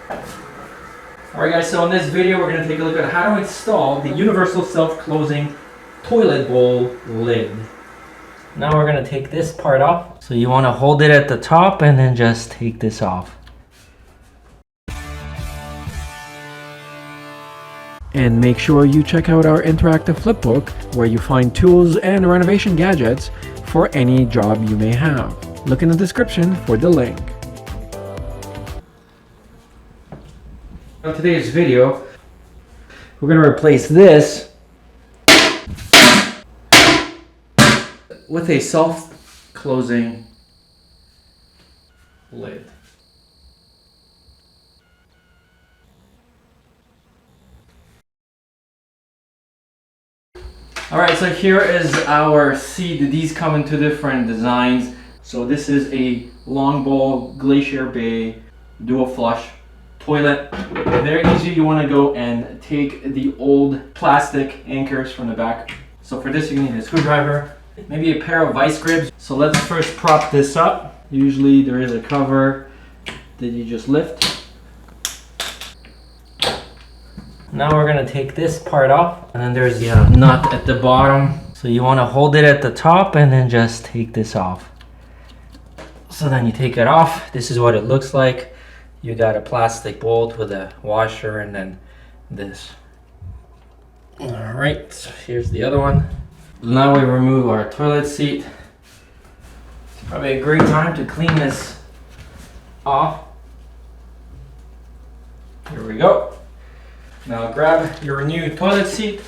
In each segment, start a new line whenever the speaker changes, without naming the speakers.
Alright guys, so in this video we're going to take a look at how to install the universal self-closing toilet bowl lid. Now we're going to take this part off. So you want to hold it at the top and then just take this off.
And make sure you check out our interactive flipbook where you find tools and renovation gadgets for any job you may have. Look in the description for the link.
In today's video, we're going to replace this with a self-closing lid. Alright, so here is our seat. These come in two different designs. So this is a long bowl Glacier Bay dual flush toilet. Very easy. You want to go and take the old plastic anchors from the back. So for this you need a screwdriver, maybe a pair of vice grips. So let's first prop this up. Usually there is a cover that you just lift. Now we're going to take this part off, and then there's the nut at the bottom. So you want to hold it at the top and then just take this off. So then you take it off. This is what it looks like. You got a plastic bolt with a washer and then this. Alright, so here's the other one. Now we remove our toilet seat. It's probably a great time to clean this off. Here we go. Now grab your new toilet seat.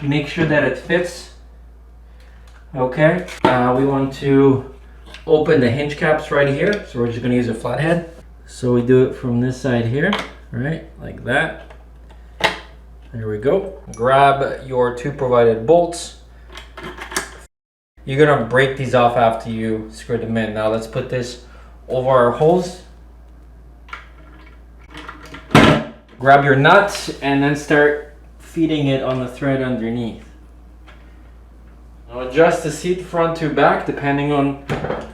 Make sure that it fits. Okay. We want to open the hinge caps right here. So we're just going to use a flathead. So we do it from this side here, right? Like that. There we go. Grab your two provided bolts. You're gonna break these off after you screw them in. Now let's put this over our holes. Grab your nut and then start feeding it on the thread underneath. Now adjust the seat front to back depending on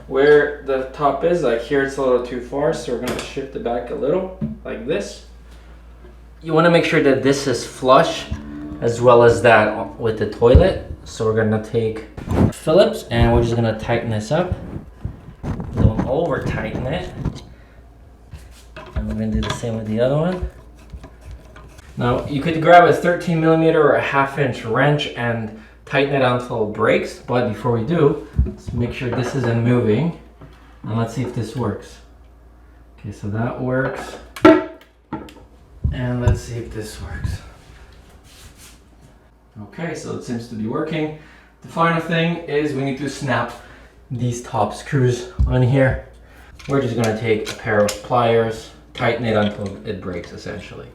where the top is. Like here it's a little too far, so we're going to shift it back a little like this. You want to make sure that this is flush as well as that with the toilet. So we're going to take Phillips and we're just going to tighten this up. Don't over tighten it. And we're going to do the same with the other one. Now you could grab a 13mm or a 1/2 inch wrench and tighten it until it breaks, but before we do, let's make sure this isn't moving, and let's see if this works. Okay, so that works, and let's see if this works. Okay, so it seems to be working. The final thing is we need to snap these top screws on here. We're just going to take a pair of pliers, tighten it until it breaks essentially.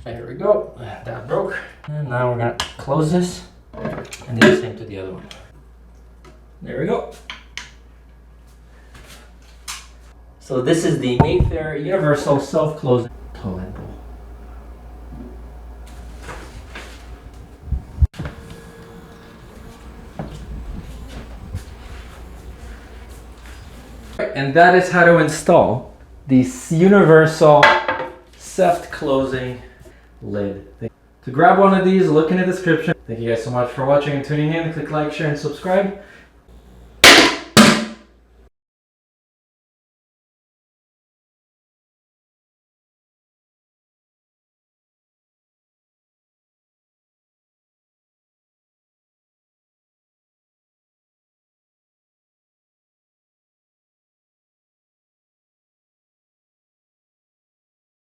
There we go, that broke. And now we're gonna close this and do the same to the other one. There we go. So this is the Mayfair Universal Self-Closing Toilet Bowl. And that is how to install this universal self-closing lid. To grab one of these, look in the description. Thank you guys so much for watching and tuning in. Click like, share, and subscribe.